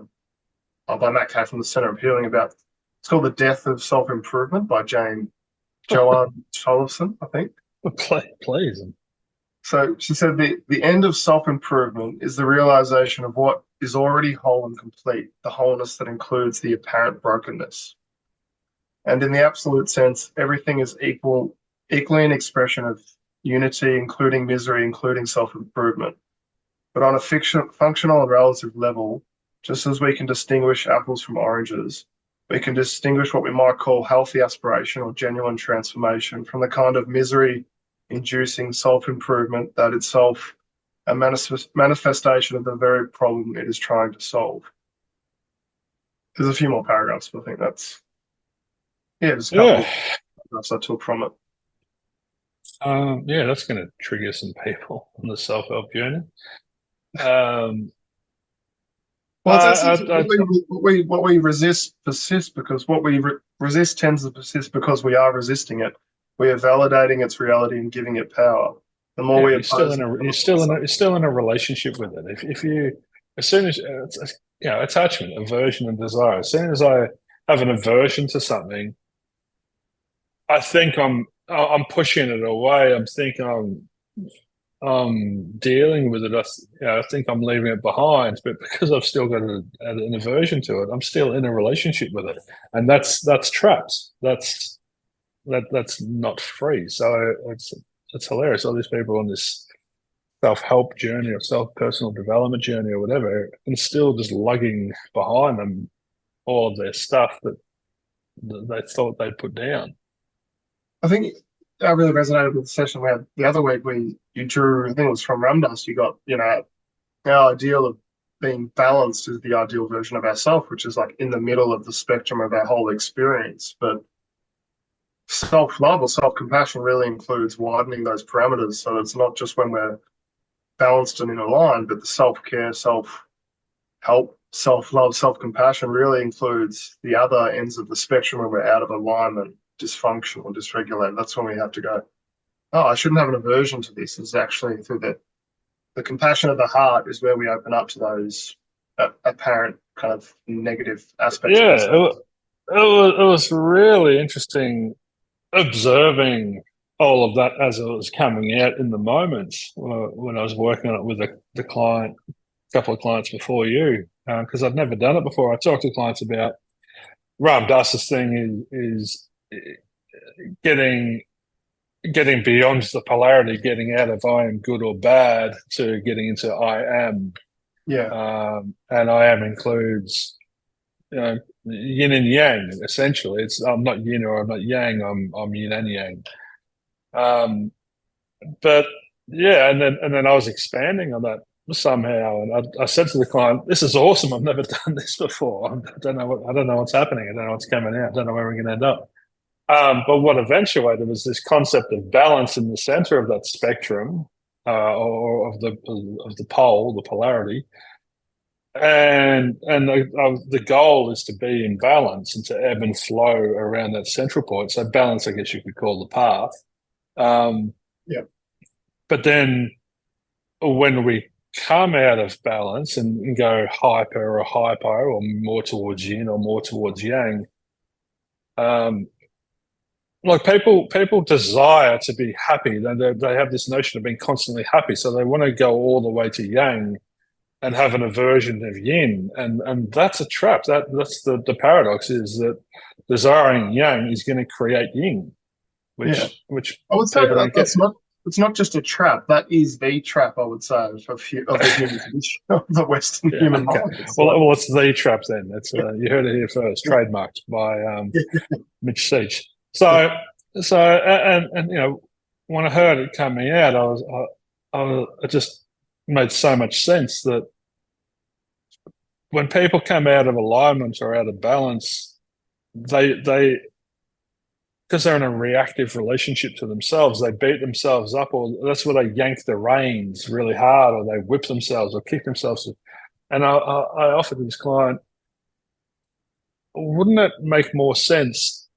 Matt Kay from the Center of Healing about, it's called The Death of Self-Improvement by Joanne Sutherland, I think. Please. So she said the end of self-improvement is the realization of what is already whole and complete, the wholeness that includes the apparent brokenness. And in the absolute sense, everything is equally an expression of unity, including misery, including self-improvement. But on a functional and relative level, just as we can distinguish apples from oranges, we can distinguish what we might call healthy aspiration or genuine transformation from the kind of misery-inducing self-improvement that itself a manifestation of the very problem it is trying to solve. There's a few more paragraphs, but I think that's there's a couple of paragraphs I took from it. That's going to trigger some people on the self-help journey. What we resist persists because what we resist tends to persist because we are resisting it. We are validating its reality and giving it power. The more we oppose you're still in a relationship with it. If you, as soon as attachment, aversion, and desire. As soon as I have an aversion to something, I think I'm pushing it away. I'm thinking I'm dealing with it. I think I'm leaving it behind, but because I've still got an aversion to it, I'm still in a relationship with it, and that's trapped. That's not free. So it's hilarious. All these people on this self-help journey or self-personal development journey or whatever, and still just lugging behind them all of their stuff that they thought they'd put down. I think I really resonated with the session we had the other week where you drew, I think it was from Ramdas, you got, our ideal of being balanced is the ideal version of ourselves, which is like in the middle of the spectrum of our whole experience. But self-love or self-compassion really includes widening those parameters. So it's not just when we're balanced and in a line, but the self-care, self-help, self-love, self-compassion really includes the other ends of the spectrum where we're out of alignment, dysfunctional, dysregulated. That's when we have to go, oh, I shouldn't have an aversion to this. It's actually through the compassion of the heart is where we open up to those apparent kind of negative aspects of Yeah, ourselves. it was really interesting observing all of that as it was coming out in the moments when I was working on it with the client, a couple of clients before you, because I've never done it before. I talked to clients about Ram Dass's thing is getting beyond the polarity, getting out of I am good or bad to getting into I am. Yeah, And I am includes, yin and yang, essentially. I'm not yin or I'm not yang, I'm yin and yang. But yeah, and then I was expanding on that somehow, and I said to the client, "This is awesome. I've never done this before. I don't know what's happening. I don't know what's coming out. I don't know where we're going to end up." But what eventuated was this concept of balance in the center of that spectrum, or of the pole, the polarity, and the goal is to be in balance and to ebb and flow around that central point. So balance, I guess you could call the path. Um, yeah, but then when we come out of balance and go hyper or hypo or more towards yin or more towards yang, um, like people desire to be happy. They have this notion of being constantly happy, so they want to go all the way to yang and have an aversion of yin, and that's a trap. That's the paradox is that desiring yang is going to create yin, yeah. which I would say people that don't get. that's not. It's not just a trap. That is the trap. I would say of the human condition, of the Western Yeah, human okay. mind. It's like, Well, it's the trap then. It's you heard it here first. Trademarked by Mitch. So, and when I heard it coming out, it just made so much sense that when people come out of alignment or out of balance, they because they're in a reactive relationship to themselves, they beat themselves up, or that's where they yank the reins really hard, or they whip themselves or kick themselves. And I offered this client, wouldn't it make more sense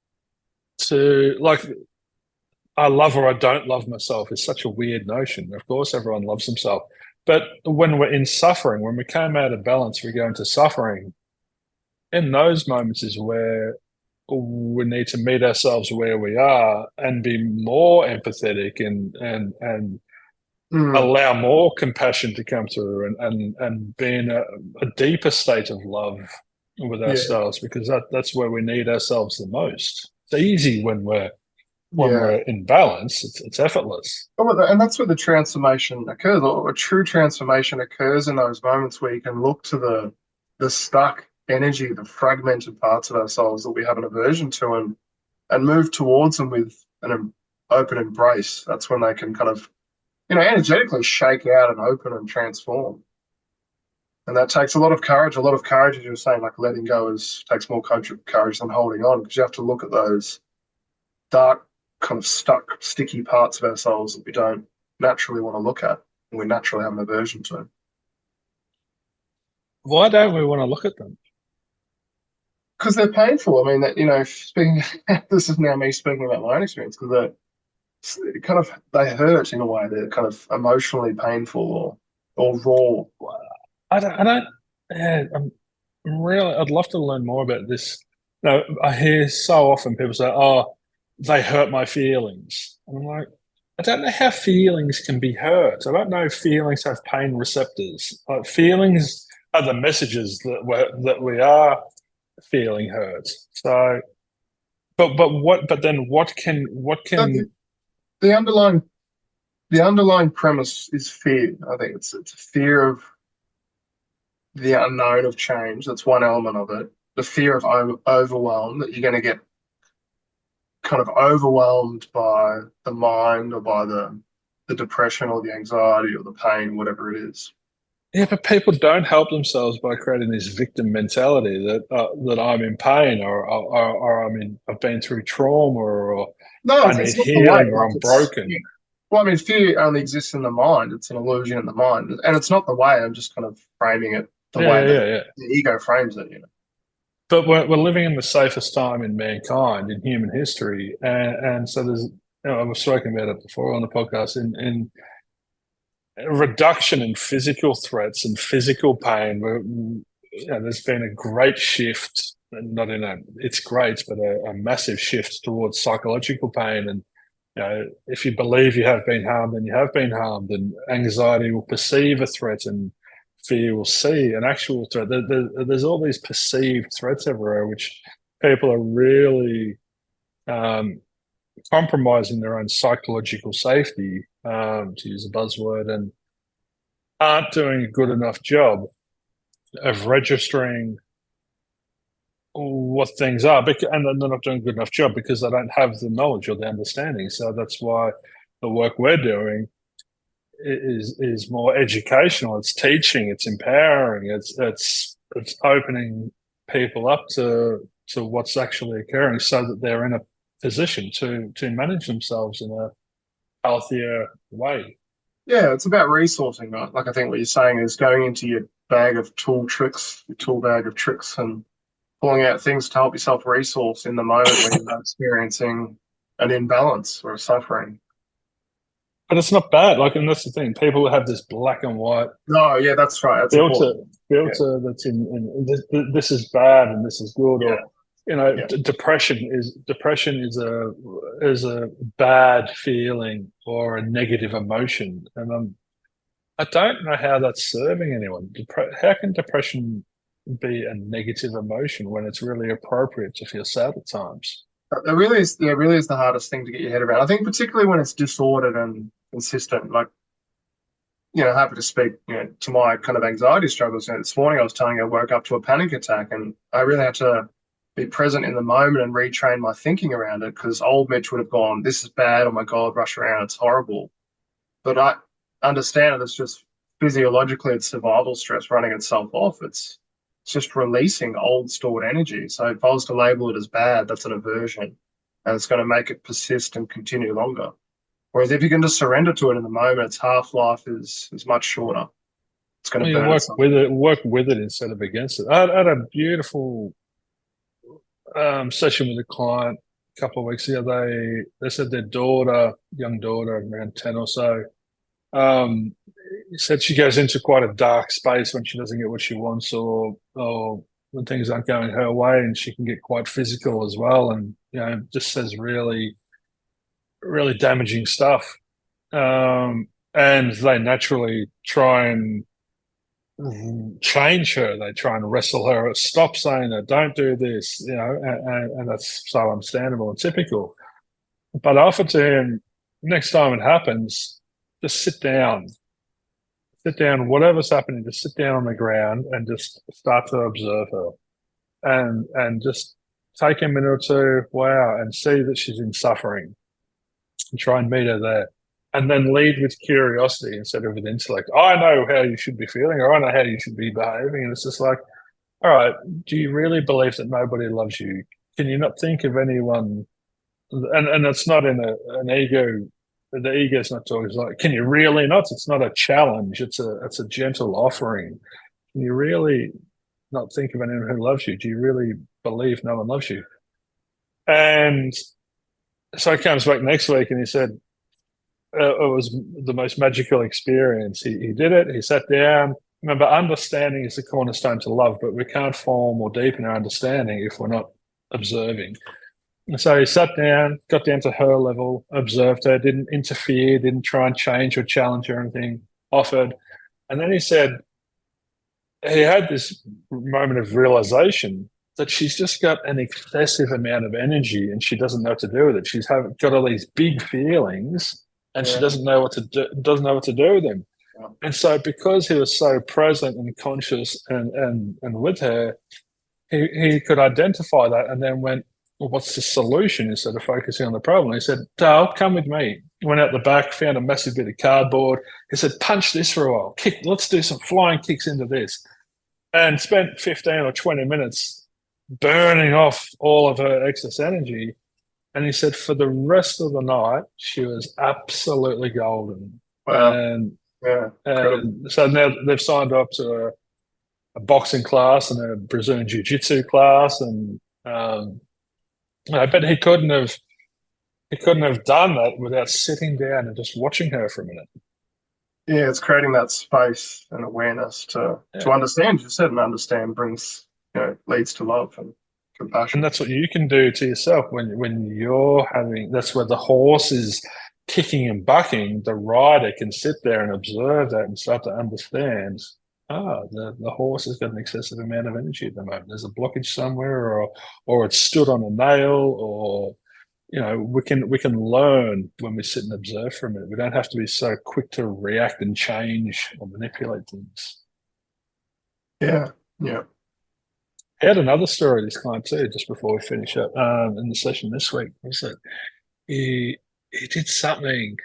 to like I love or I don't love myself is such a weird notion. Of course, everyone loves himself. But when we're in suffering, when we come out of balance, we go into suffering. In those moments is where we need to meet ourselves where we are and be more empathetic and mm, allow more compassion to come through and be in a deeper state of love with yeah, ourselves because that's where we need ourselves the most. It's easy when yeah. we're in balance. It's effortless. And that's where the transformation occurs, or a true transformation occurs in those moments where you can look to the stuck energy, the fragmented parts of ourselves that we have an aversion to, and move towards them with an open embrace. That's when they can kind of, energetically shake out and open and transform. And that takes a lot of courage. A lot of courage, as you were saying, like letting go takes more courage than holding on, because you have to look at those dark, kind of stuck, sticky parts of ourselves that we don't naturally want to look at and we naturally have an aversion to. Why don't we want to look at them? Because they're painful. I mean, that speaking, this is now me speaking about my own experience, because they hurt in a way. They're kind of emotionally painful or raw. I don't. Yeah, I'd love to learn more about this. I hear so often people say, "Oh, they hurt my feelings," and I'm like, I don't know how feelings can be hurt. I don't know if feelings have pain receptors. Feelings are the messages that we are feeling hurt. So, but then what can The, the underlying the underlying premise is fear. I think it's a fear of the unknown of change. That's one element of it. The fear of overwhelm, that you're going to get kind of overwhelmed by the mind or by the depression or the anxiety or the pain, whatever it is. Yeah, but people don't help themselves by creating this victim mentality that I'm in pain or I've been through trauma or No, I it's need not the way. healing or Like I'm it's broken. well, I mean, fear only exists in the mind. It's an illusion in the mind, and it's not the way. I'm just kind of framing it the Yeah, way yeah, that yeah, yeah. the ego frames it. But we're living in the safest time in mankind in human history, and so there's I was talking about it before on the podcast in reduction in physical threats and physical pain. There's been a great shift, not in a it's great, but a massive shift towards psychological pain. And if you believe you have been harmed, then you have been harmed, and anxiety will perceive a threat, and fear will see an actual threat. There's all these perceived threats everywhere, which people are really um, compromising their own psychological safety, to use a buzzword, and aren't doing a good enough job of registering what things are, and they're not doing a good enough job because they don't have the knowledge or the understanding. So that's why the work we're doing is more educational. It's teaching, it's empowering, it's opening people up to what's actually occurring, so that they're in a position to manage themselves in a healthier way. Yeah, it's about resourcing, right? Like I think what you're saying is going into your bag of tool tricks, your tool bag of tricks, and pulling out things to help yourself resource in the moment when you're experiencing an imbalance or a suffering. But it's not bad. Like, and that's the thing. People have this black and white No, yeah, that's right. That's filter important. Yeah, filter that's in this is bad and this is good, yeah, or yeah. depression is a bad feeling or a negative emotion, and I don't know how that's serving anyone. How can depression be a negative emotion when it's really appropriate to feel sad at times? It really is. Yeah, it really is the hardest thing to get your head around. I think particularly when it's disordered and consistent. Like, happy to speak, to my kind of anxiety struggles. This morning I was telling you I woke up to a panic attack, and I really had to be present in the moment and retrain my thinking around it, because old Mitch would have gone, "This is bad. Oh my God, rush around. It's horrible." But I understand it. It's just physiologically, it's survival stress running itself off. It's just releasing old stored energy. So if I was to label it as bad, that's an aversion, and it's going to make it persist and continue longer. Whereas if you can just surrender to it in the moment, its half life is much shorter. It's going Well, to you burn itself. work with it instead of against it. I had a beautiful session with a client a couple of weeks ago. They said their young daughter, around 10 or so, um, said she goes into quite a dark space when she doesn't get what she wants, or when things aren't going her way, and she can get quite physical as well, and just says really, really damaging stuff. And they naturally try and change her. They try and wrestle her, stop saying that, don't do this, and that's so understandable and typical. But I offered to him, next time it happens, just sit down, whatever's happening, just sit down on the ground and just start to observe her, and just take a minute or two, wow, and see that she's in suffering, and try and meet her there. And then lead with curiosity instead of with intellect. I know how you should be feeling, or I know how you should be behaving. And it's just like, all right, do you really believe that nobody loves you? Can you not think of anyone? And it's not in an ego. The ego is not talking. It's like, can you really not? It's not a challenge. It's a gentle offering. Can you really not think of anyone who loves you? Do you really believe no one loves you? And so he comes back next week and he said, it was the most magical experience. He did it. He sat down. Remember, understanding is the cornerstone to love, but we can't form or deepen our understanding if we're not observing. And so he sat down, got down to her level, observed her, didn't interfere, didn't try and change or challenge or anything, offered. And then he said, he had this moment of realization that she's just got an excessive amount of energy and she doesn't know what to do with it. Got all these big feelings, and she Yeah. doesn't know what to do. Doesn't know what to do with him. Yeah. And so, because he was so present and conscious and with her, he could identify that, and then went, well, what's the solution instead of focusing on the problem? He said, Dale, come with me. Went out the back, found a massive bit of cardboard. He said, punch this for a while. Let's do some flying kicks into this. And spent 15 or 20 minutes burning off all of her excess energy. And he said, for the rest of the night, she was absolutely golden. Wow. Yeah. Incredible. And so now they've signed up to a boxing class and a Brazilian jiu-jitsu class, and I bet he couldn't have done that without sitting down and just watching her for a minute. Yeah, it's creating that space and awareness to understand. You said, and understand brings, leads to love and compassion. And that's what you can do to yourself when you're having. That's where the horse is kicking and bucking. The rider can sit there and observe that and start to understand. The horse has got an excessive amount of energy at the moment. There's a blockage somewhere, or it's stood on a nail, or we can learn when we sit and observe for a minute. We don't have to be so quick to react and change or manipulate things. Yeah, yeah. I had another story this client too, just before we finish up in the session this week. Was that he did something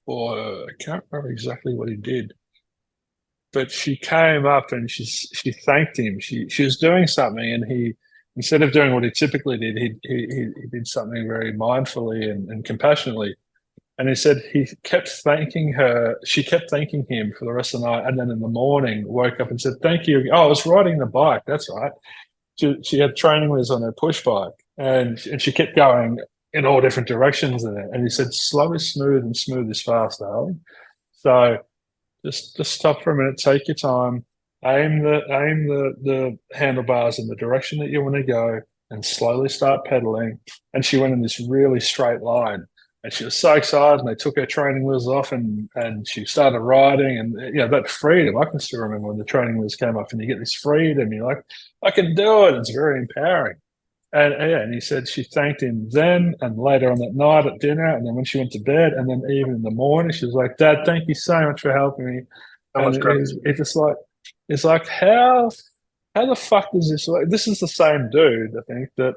for, I can't remember exactly what he did, but she came up and she thanked him. She was doing something, and he, instead of doing what he typically did, he did something very mindfully and compassionately. And he said he kept thanking her. She kept thanking him for the rest of the night, and then in the morning woke up and said, "Thank you." Oh, I was riding the bike. That's right. She had training wheels on her push bike, and she kept going in all different directions in it. And he said, "Slow is smooth and smooth is fast, darling." So just stop for a minute, take your time, aim the handlebars in the direction that you want to go, and slowly start pedaling. And she went in this really straight line. And she was so excited, and they took her training wheels off, and she started riding, and that freedom. I can still remember when the training wheels came off, and you get this freedom. You're like, I can do it. It's very empowering. And he said she thanked him then and later on that night at dinner, and then when she went to bed, and then even in the morning, she was like, "Dad, thank you so much for helping me." How much It's just like, it's like, how the fuck does this work? This is the same dude, I think, that,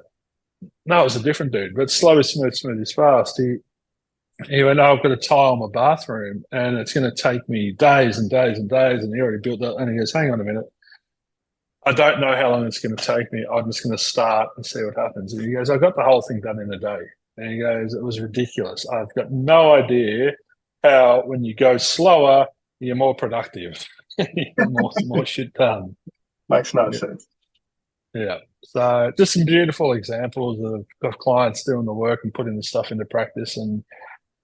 no, it was a different dude, but slow is smooth, smooth is fast. He went, "Oh, I've got a tile in my bathroom, and it's going to take me days and days and days." And he already built that. And he goes, "Hang on a minute. I don't know how long it's going to take me. I'm just going to start and see what happens." And he goes, "I got the whole thing done in a day." And he goes, "It was ridiculous. I've got no idea how when you go slower, you're more productive. You get more shit done." Makes no sense. Yeah. So just some beautiful examples of clients doing the work and putting the stuff into practice and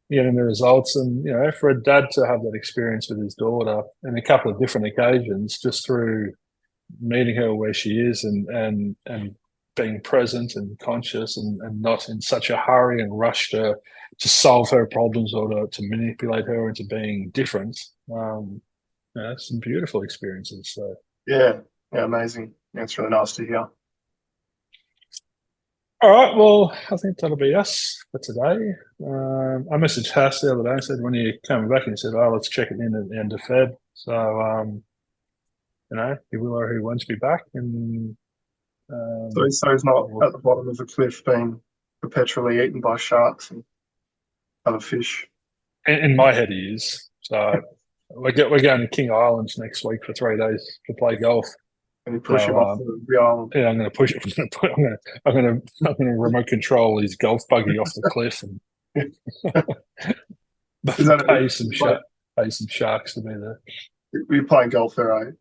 getting the results. And, for a dad to have that experience with his daughter on a couple of different occasions, just through meeting her where she is and being present and conscious and not in such a hurry and rush to solve her problems or to manipulate her into being different. Some beautiful experiences. So yeah, amazing. It's really nice to hear. All right, well, I think that'll be us for today. I messaged Hass the other day and said, "When are you coming back?" And he said, "Oh, let's check it in at the end of Feb." So, he will or he won't be back. And so he's not at the bottom of the cliff being perpetually eaten by sharks and other fish. In my head, he is. So we're going to King Islands next week for 3 days to play golf. And you push him off the island. Yeah, I'm going to push it. I'm going to remote control his golf buggy off the cliff and pay some sharks to be there. You're playing golf there, are you?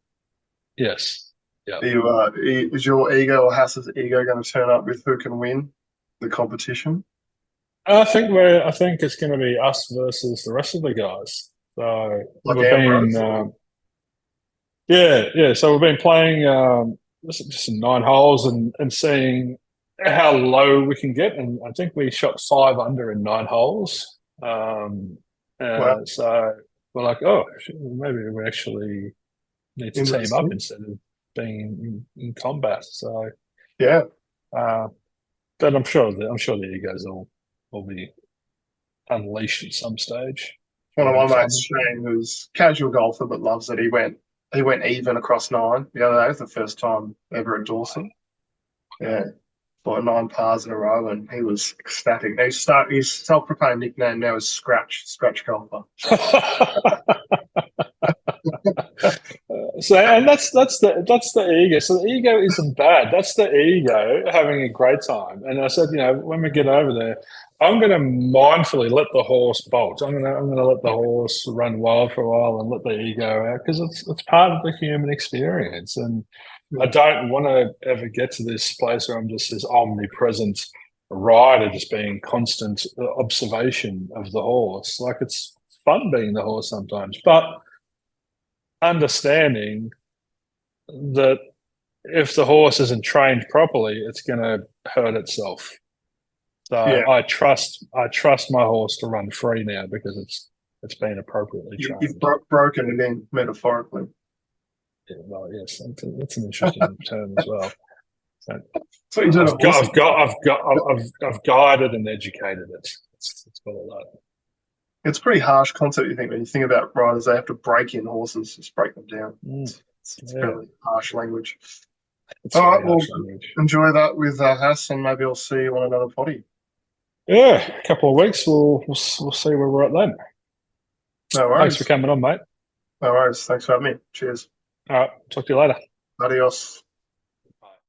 Yes. Yeah. Is your ego or Hass's ego going to turn up with who can win the competition? I think it's going to be us versus the rest of the guys. So like we've been, yeah. So we've been playing just 9 holes and seeing how low we can get, and I think we shot 5 under in 9 holes. Wow. So we're like, oh, maybe we actually need to team up instead of being in combat. So yeah, but I'm sure the egos will be unleashed at some stage. One of my Fun. mates, Shane, who's a casual golfer but loves it, he went even across 9 the other day. It was the first time ever at Dawson. Yeah, like 9 pars in a row, and he was ecstatic. Now his self-proclaimed nickname now is Scratch Golfer. So, and that's the ego. So the ego isn't bad. That's the ego having a great time. And I said, when we get over there, I'm going to mindfully let the horse bolt. I'm going to let the horse run wild for a while and let the ego out, because it's part of the human experience. And I don't want to ever get to this place where I'm just this omnipresent rider, just being constant observation of the horse. Like, it's fun being the horse sometimes, but understanding that if the horse isn't trained properly, it's going to hurt itself. So I trust my horse to run free now, because it's been appropriately trained. You've broken it in metaphorically. Yeah, well, yes, that's an interesting term as well. So I've guided and educated it. It's called that. It's a pretty harsh concept, you think, when you think about riders. They have to break in horses, just break them down. It's fairly harsh language. All right, well, enjoy that with Hassan. Maybe I'll see you on another potty. Yeah, a couple of weeks. We'll see where we're at then. No worries. Thanks for coming on, mate. No worries. Thanks for having me. Cheers. All right, talk to you later. Adios.